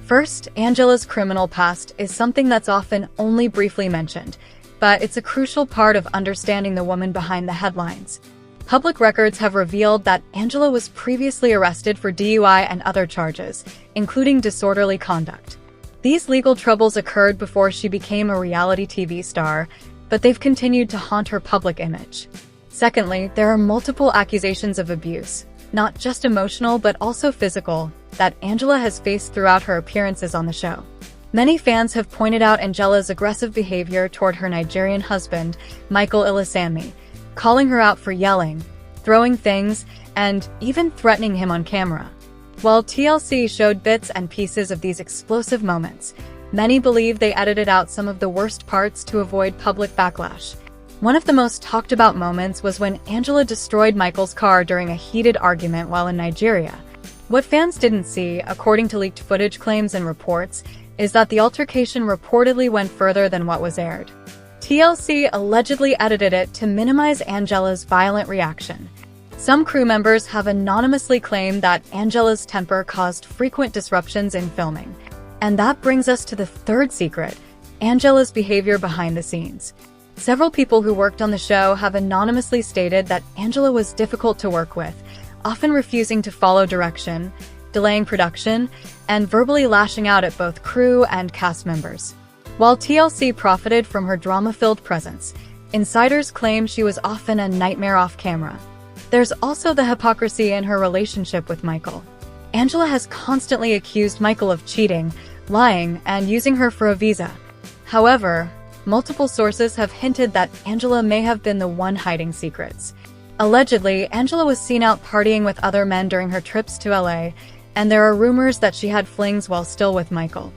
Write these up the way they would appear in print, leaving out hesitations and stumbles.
First, Angela's criminal past is something that's often only briefly mentioned, but it's a crucial part of understanding the woman behind the headlines. Public records have revealed that Angela was previously arrested for DUI and other charges, including disorderly conduct. These legal troubles occurred before she became a reality TV star, but they've continued to haunt her public image. Secondly, there are multiple accusations of abuse, not just emotional but also physical, that Angela has faced throughout her appearances on the show. Many fans have pointed out Angela's aggressive behavior toward her Nigerian husband, Michael Ilesanmi, calling her out for yelling, throwing things, and even threatening him on camera. While TLC showed bits and pieces of these explosive moments, many believe they edited out some of the worst parts to avoid public backlash. One of the most talked about moments was when Angela destroyed Michael's car during a heated argument while in Nigeria. What fans didn't see, according to leaked footage claims and reports, is that the altercation reportedly went further than what was aired. TLC allegedly edited it to minimize Angela's violent reaction. Some crew members have anonymously claimed that Angela's temper caused frequent disruptions in filming. And that brings us to the third secret, Angela's behavior behind the scenes. Several people who worked on the show have anonymously stated that Angela was difficult to work with, often refusing to follow direction, delaying production, and verbally lashing out at both crew and cast members. While TLC profited from her drama-filled presence, insiders claim she was often a nightmare off camera. There's also the hypocrisy in her relationship with Michael. Angela has constantly accused Michael of cheating, lying, and using her for a visa. However, multiple sources have hinted that Angela may have been the one hiding secrets. Allegedly, Angela was seen out partying with other men during her trips to LA, and there are rumors that she had flings while still with Michael.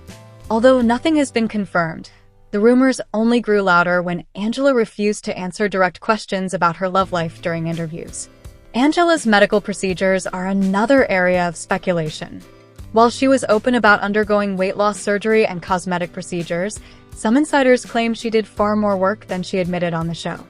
Although nothing has been confirmed, the rumors only grew louder when Angela refused to answer direct questions about her love life during interviews. Angela's medical procedures are another area of speculation. While she was open about undergoing weight loss surgery and cosmetic procedures, some insiders claim she did far more work than she admitted on the show.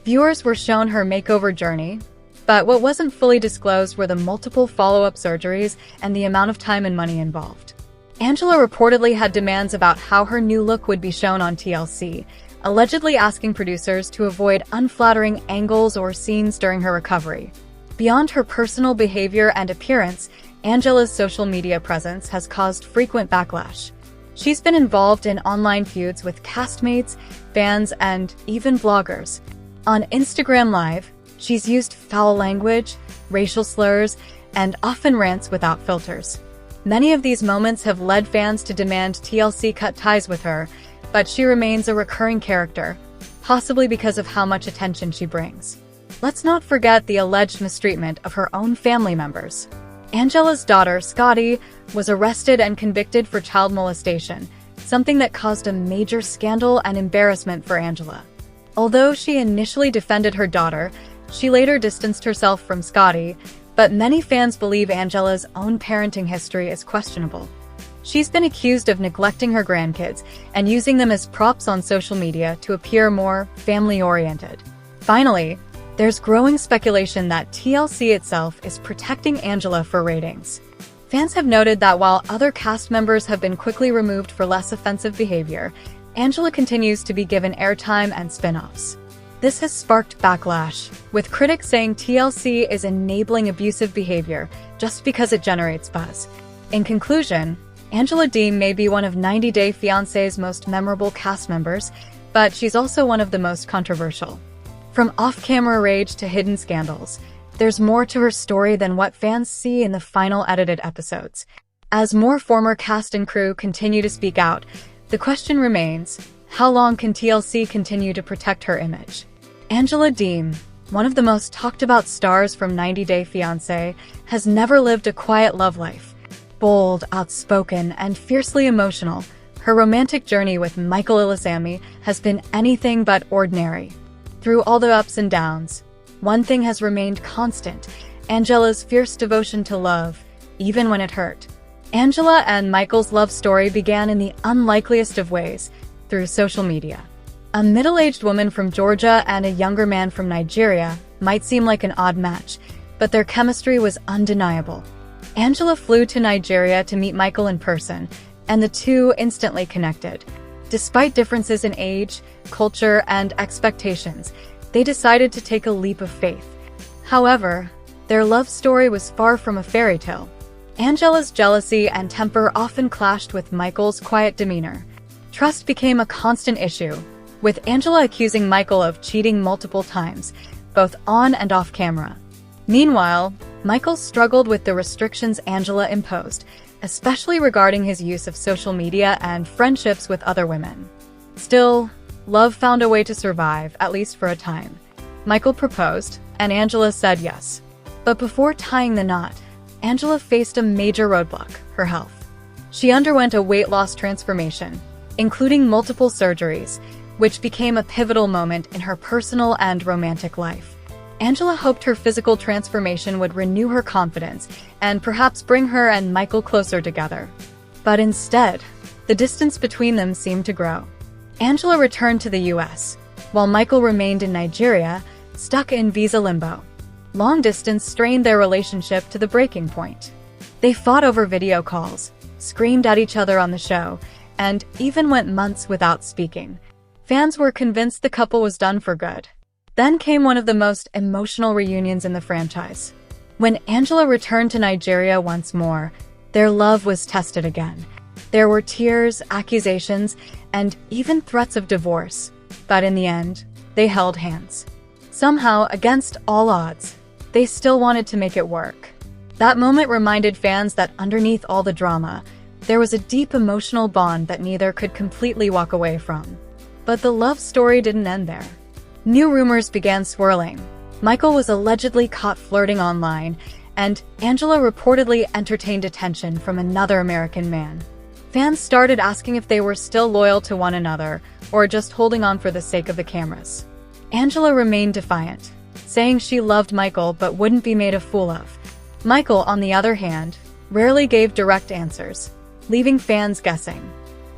Viewers were shown her makeover journey, but what wasn't fully disclosed were the multiple follow-up surgeries and the amount of time and money involved. Angela reportedly had demands about how her new look would be shown on TLC, allegedly asking producers to avoid unflattering angles or scenes during her recovery. Beyond her personal behavior and appearance, Angela's social media presence has caused frequent backlash. She's been involved in online feuds with castmates, fans, and even bloggers. On Instagram Live, she's used foul language, racial slurs, and often rants without filters. Many of these moments have led fans to demand TLC cut ties with her, but she remains a recurring character, possibly because of how much attention she brings. Let's not forget the alleged mistreatment of her own family members. Angela's daughter, Scotty, was arrested and convicted for child molestation, something that caused a major scandal and embarrassment for Angela. Although she initially defended her daughter, she later distanced herself from Scotty, but many fans believe Angela's own parenting history is questionable. She's been accused of neglecting her grandkids and using them as props on social media to appear more family-oriented. Finally, there's growing speculation that TLC itself is protecting Angela for ratings. Fans have noted that while other cast members have been quickly removed for less offensive behavior, Angela continues to be given airtime and spin-offs. This has sparked backlash, with critics saying TLC is enabling abusive behavior just because it generates buzz. In conclusion, Angela Deem may be one of 90 Day Fiancé's most memorable cast members, but she's also one of the most controversial. From off-camera rage to hidden scandals, there's more to her story than what fans see in the final edited episodes. As more former cast and crew continue to speak out, the question remains, how long can TLC continue to protect her image? Angela Deem, one of the most talked about stars from 90 Day Fiancé, has never lived a quiet love life. Bold, outspoken, and fiercely emotional, her romantic journey with Michael Ilesanmi has been anything but ordinary. Through all the ups and downs, one thing has remained constant: Angela's fierce devotion to love, even when it hurt. Angela and Michael's love story began in the unlikeliest of ways, through social media. A middle-aged woman from Georgia and a younger man from Nigeria might seem like an odd match, but their chemistry was undeniable. Angela flew to Nigeria to meet Michael in person, and the two instantly connected. Despite differences in age, culture, and expectations, they decided to take a leap of faith. However, their love story was far from a fairy tale. Angela's jealousy and temper often clashed with Michael's quiet demeanor. Trust became a constant issue, with Angela accusing Michael of cheating multiple times, both on and off camera. Meanwhile, Michael struggled with the restrictions Angela imposed, especially regarding his use of social media and friendships with other women. Still, love found a way to survive, at least for a time. Michael proposed, and Angela said yes. But before tying the knot, Angela faced a major roadblock: her health. She underwent a weight loss transformation, including multiple surgeries, which became a pivotal moment in her personal and romantic life. Angela hoped her physical transformation would renew her confidence and perhaps bring her and Michael closer together. But instead, the distance between them seemed to grow. Angela returned to the US, while Michael remained in Nigeria, stuck in visa limbo. Long distance strained their relationship to the breaking point. They fought over video calls, screamed at each other on the show, and even went months without speaking. Fans were convinced the couple was done for good. Then came one of the most emotional reunions in the franchise. When Angela returned to Nigeria once more, their love was tested again. There were tears, accusations, and even threats of divorce. But in the end, they held hands. Somehow, against all odds, they still wanted to make it work. That moment reminded fans that underneath all the drama, there was a deep emotional bond that neither could completely walk away from. But the love story didn't end there. New rumors began swirling. Michael was allegedly caught flirting online, and Angela reportedly entertained attention from another American man. Fans started asking if they were still loyal to one another or just holding on for the sake of the cameras. Angela remained defiant, saying she loved Michael but wouldn't be made a fool of. Michael, on the other hand, rarely gave direct answers, leaving fans guessing.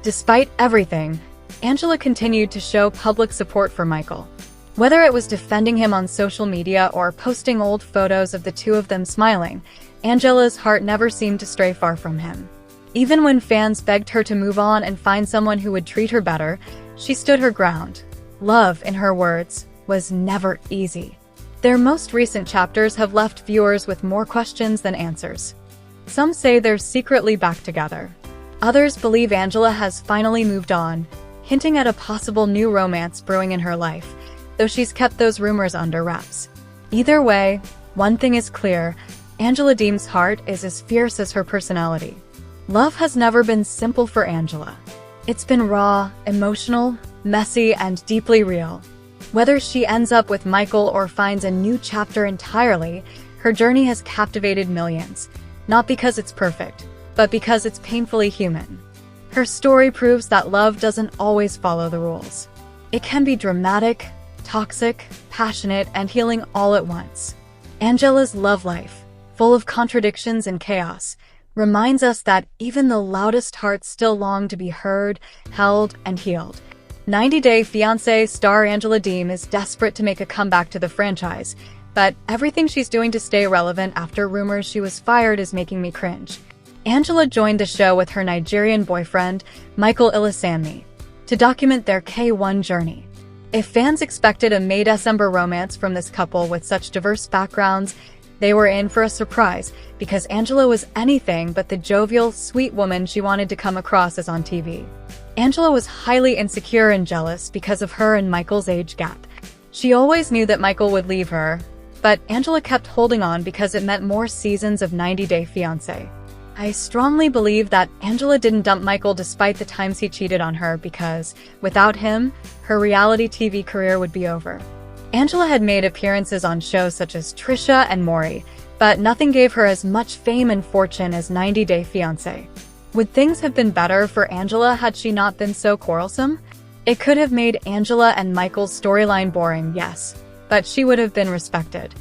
Despite everything, Angela continued to show public support for Michael. Whether it was defending him on social media or posting old photos of the two of them smiling, Angela's heart never seemed to stray far from him. Even when fans begged her to move on and find someone who would treat her better, she stood her ground. Love, in her words, was never easy. Their most recent chapters have left viewers with more questions than answers. Some say they're secretly back together. Others believe Angela has finally moved on, hinting at a possible new romance brewing in her life, though she's kept those rumors under wraps. Either way, one thing is clear: Angela Deem's heart is as fierce as her personality. Love has never been simple for Angela. It's been raw, emotional, messy, and deeply real. Whether she ends up with Michael or finds a new chapter entirely, her journey has captivated millions, not because it's perfect, but because it's painfully human. Her story proves that love doesn't always follow the rules. It can be dramatic, toxic, passionate, and healing all at once. Angela's love life, full of contradictions and chaos, reminds us that even the loudest hearts still long to be heard, held, and healed. 90 Day Fiancé star Angela Deem is desperate to make a comeback to the franchise, but everything she's doing to stay relevant after rumors she was fired is making me cringe. Angela joined the show with her Nigerian boyfriend, Michael Ilisanmi, to document their K1 journey. If fans expected a May-December romance from this couple with such diverse backgrounds, they were in for a surprise, because Angela was anything but the jovial, sweet woman she wanted to come across as on TV. Angela was highly insecure and jealous because of her and Michael's age gap. She always knew that Michael would leave her, but Angela kept holding on because it meant more seasons of 90 Day Fiancé. I strongly believe that Angela didn't dump Michael despite the times he cheated on her, because, without him, her reality TV career would be over. Angela had made appearances on shows such as Trisha and Maury, but nothing gave her as much fame and fortune as 90 Day Fiancé. Would things have been better for Angela had she not been so quarrelsome? It could have made Angela and Michael's storyline boring, yes, but she would have been respected.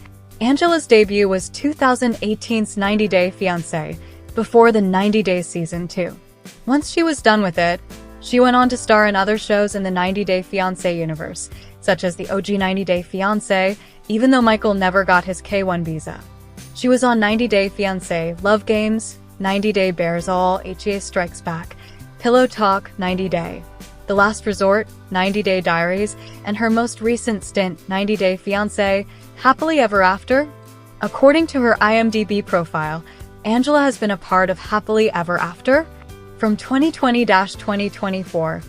Angela's debut was 2018's 90 Day Fiancé, before the 90 Days Season 2. Once she was done with it, she went on to star in other shows in the 90 Day Fiancé universe, such as the OG 90 Day Fiancé, even though Michael never got his K1 visa. She was on 90 Day Fiancé, Love Games, 90 Day Bears All, HEA Strikes Back, Pillow Talk 90 Day, The Last Resort 90 Day Diaries, and her most recent stint 90 Day Fiancé, Happily Ever After. According to her IMDb profile, Angela has been a part of Happily Ever After from 2020-2024.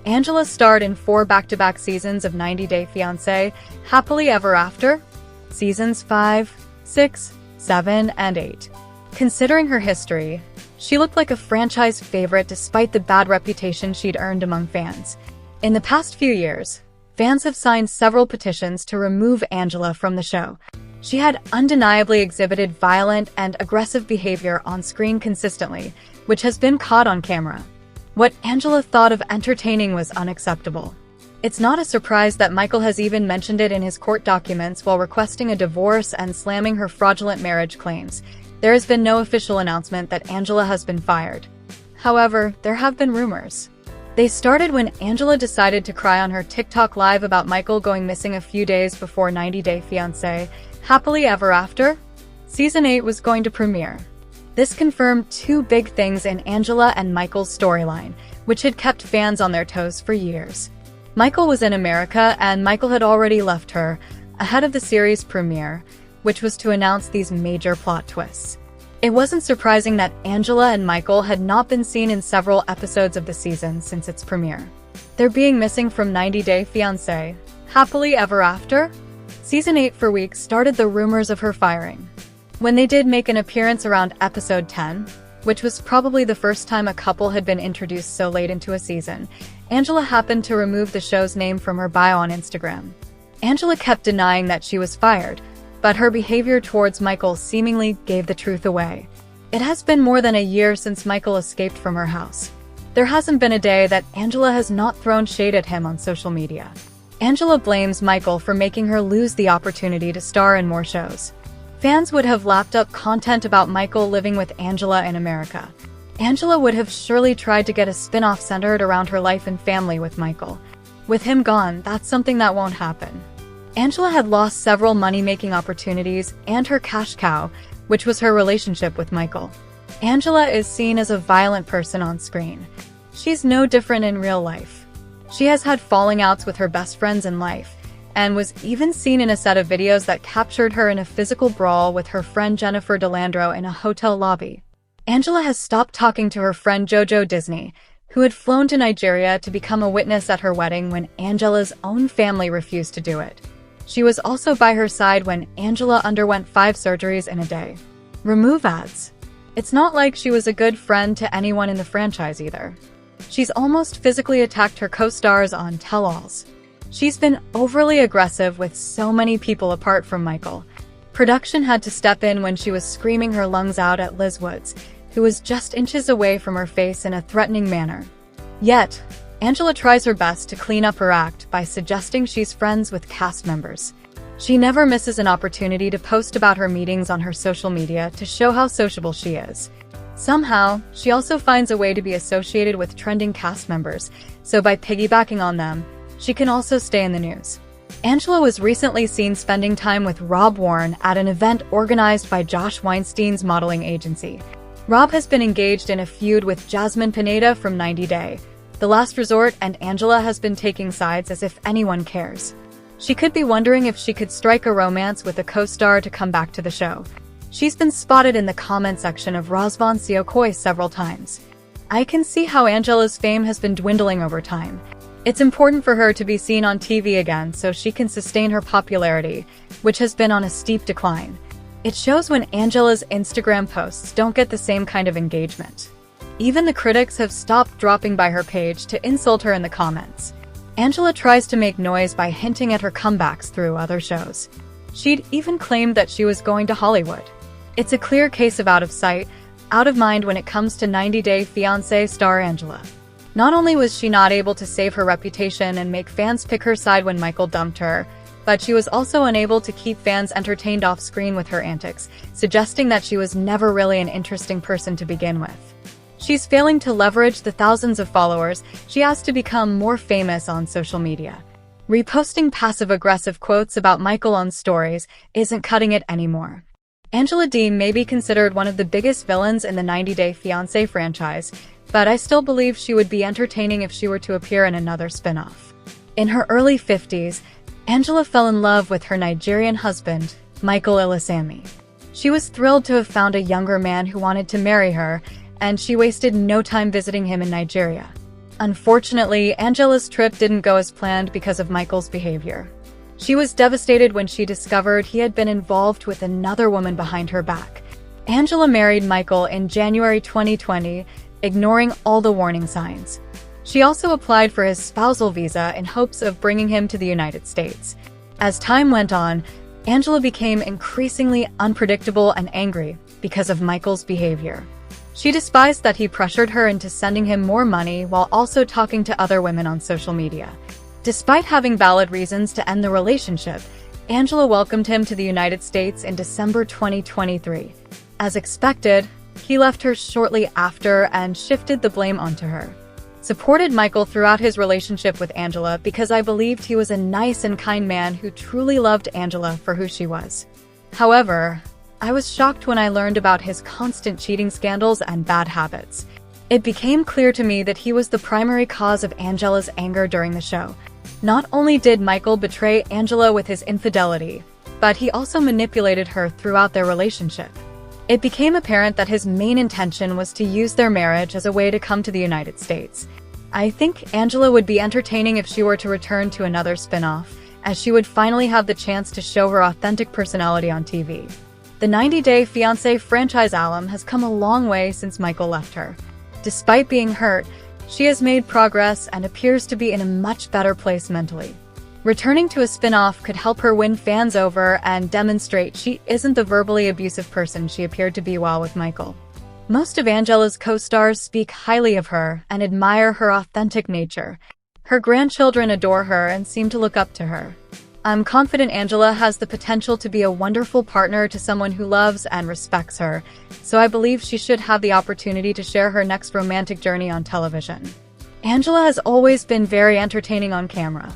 Angela starred in 4 back-to-back seasons of 90 Day Fiancé, Happily Ever After, seasons 5, 6, 7, and 8. Considering her history, she looked like a franchise favorite despite the bad reputation she'd earned among fans. In the past few years, fans have signed several petitions to remove Angela from the show. She had undeniably exhibited violent and aggressive behavior on screen consistently, which has been caught on camera. What Angela thought of entertaining was unacceptable. It's not a surprise that Michael has even mentioned it in his court documents while requesting a divorce and slamming her fraudulent marriage claims. There has been no official announcement that Angela has been fired. However, there have been rumors. They started when Angela decided to cry on her TikTok live about Michael going missing a few days before 90 Day Fiancé, Happily Ever After. Season 8 was going to premiere. This confirmed 2 big things in Angela and Michael's storyline, which had kept fans on their toes for years. Michael was in America, and Michael had already left her ahead of the series premiere, which was to announce these major plot twists. It wasn't surprising that Angela and Michael had not been seen in several episodes of the season since its premiere. Their being missing from 90 Day Fiancé, Happily Ever After, Season 8 for weeks started the rumors of her firing. When they did make an appearance around episode 10, which was probably the first time a couple had been introduced so late into a season, Angela happened to remove the show's name from her bio on Instagram. Angela kept denying that she was fired, but her behavior towards Michael seemingly gave the truth away. It has been more than a year since Michael escaped from her house. There hasn't been a day that Angela has not thrown shade at him on social media. Angela blames Michael for making her lose the opportunity to star in more shows. Fans would have lapped up content about Michael living with Angela in America. Angela would have surely tried to get a spin-off centered around her life and family with Michael. With him gone, that's something that won't happen. Angela had lost several money-making opportunities and her cash cow, which was her relationship with Michael. Angela is seen as a violent person on screen. She's no different in real life. She has had falling outs with her best friends in life, and was even seen in a set of videos that captured her in a physical brawl with her friend Jennifer DeLandro in a hotel lobby. Angela has stopped talking to her friend JoJo Disney, who had flown to Nigeria to become a witness at her wedding when Angela's own family refused to do it. She was also by her side when Angela underwent 5 surgeries in a day. Remove ads. It's not like she was a good friend to anyone in the franchise either. She's almost physically attacked her co-stars on tell-alls. She's been overly aggressive with so many people apart from Michael. Production had to step in when she was screaming her lungs out at Liz Woods, who was just inches away from her face in a threatening manner. Yet, Angela tries her best to clean up her act by suggesting she's friends with cast members. She never misses an opportunity to post about her meetings on her social media to show how sociable she is. Somehow, she also finds a way to be associated with trending cast members, so by piggybacking on them, she can also stay in the news. Angela was recently seen spending time with Rob Warren at an event organized by Josh Weinstein's modeling agency. Rob has been engaged in a feud with Jasmine Pineda from 90 Day, The Last Resort, and Angela has been taking sides as if anyone cares. She could be wondering if she could strike a romance with a co-star to come back to the show. She's been spotted in the comment section of Razvan Siokoi several times. I can see how Angela's fame has been dwindling over time. It's important for her to be seen on TV again so she can sustain her popularity, which has been on a steep decline. It shows when Angela's Instagram posts don't get the same kind of engagement. Even the critics have stopped dropping by her page to insult her in the comments. Angela tries to make noise by hinting at her comebacks through other shows. She'd even claimed that she was going to Hollywood. It's a clear case of out of sight, out of mind when it comes to 90 Day Fiancé star Angela. Not only was she not able to save her reputation and make fans pick her side when Michael dumped her, but she was also unable to keep fans entertained off-screen with her antics, suggesting that she was never really an interesting person to begin with. She's failing to leverage the thousands of followers she has to become more famous on social media. Reposting passive-aggressive quotes about Michael on stories isn't cutting it anymore. Angela Deem may be considered one of the biggest villains in the 90 Day Fiancé franchise, but I still believe she would be entertaining if she were to appear in another spin-off. In her early 50s, Angela fell in love with her Nigerian husband, Michael Ilisami. She was thrilled to have found a younger man who wanted to marry her, and she wasted no time visiting him in Nigeria. Unfortunately, Angela's trip didn't go as planned because of Michael's behavior. She was devastated when she discovered he had been involved with another woman behind her back. Angela married Michael in January 2020, ignoring all the warning signs. She also applied for his spousal visa in hopes of bringing him to the United States. As time went on, Angela became increasingly unpredictable and angry because of Michael's behavior. She despised that he pressured her into sending him more money while also talking to other women on social media. Despite having valid reasons to end the relationship, Angela welcomed him to the United States in December 2023. As expected, he left her shortly after and shifted the blame onto her. Supported Michael throughout his relationship with Angela because I believed he was a nice and kind man who truly loved Angela for who she was. However, I was shocked when I learned about his constant cheating scandals and bad habits. It became clear to me that he was the primary cause of Angela's anger during the show. Not only did Michael betray Angela with his infidelity, but he also manipulated her throughout their relationship. It became apparent that his main intention was to use their marriage as a way to come to the United States. I think Angela would be entertaining if she were to return to another spin-off, as she would finally have the chance to show her authentic personality on TV. The 90-Day Fiancé franchise alum has come a long way since Michael left her. Despite being hurt, she has made progress and appears to be in a much better place mentally. Returning to a spin-off could help her win fans over and demonstrate she isn't the verbally abusive person she appeared to be while with Michael. Most of Angela's co-stars speak highly of her and admire her authentic nature. Her grandchildren adore her and seem to look up to her. I'm confident Angela has the potential to be a wonderful partner to someone who loves and respects her, so I believe she should have the opportunity to share her next romantic journey on television. Angela has always been very entertaining on camera.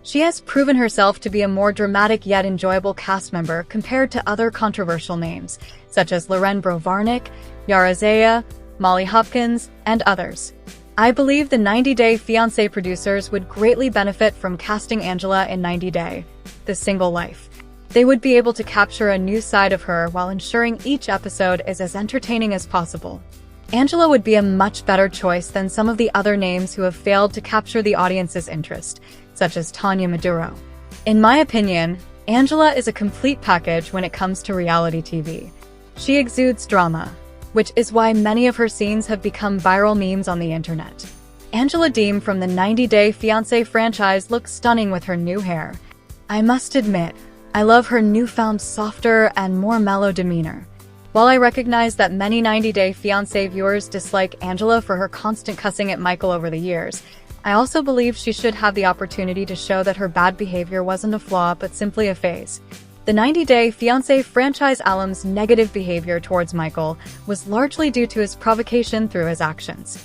She has proven herself to be a more dramatic yet enjoyable cast member compared to other controversial names, such as Lauren Brovarnik, Yara Zaya, Molly Hopkins, and others. I believe the 90-Day Fiancé producers would greatly benefit from casting Angela in 90 Day, The Single Life. They would be able to capture a new side of her while ensuring each episode is as entertaining as possible. Angela would be a much better choice than some of the other names who have failed to capture the audience's interest, such as Tanya Maduro. In my opinion, Angela is a complete package when it comes to reality TV. She exudes drama, which is why many of her scenes have become viral memes on the internet. Angela Deem from the 90-Day Fiancé franchise looks stunning with her new hair. I must admit, I love her newfound softer and more mellow demeanor. While I recognize that many 90-Day Fiancé viewers dislike Angela for her constant cussing at Michael over the years, I also believe she should have the opportunity to show that her bad behavior wasn't a flaw but simply a phase. The 90-Day Fiancé franchise alum's negative behavior towards Michael was largely due to his provocation through his actions.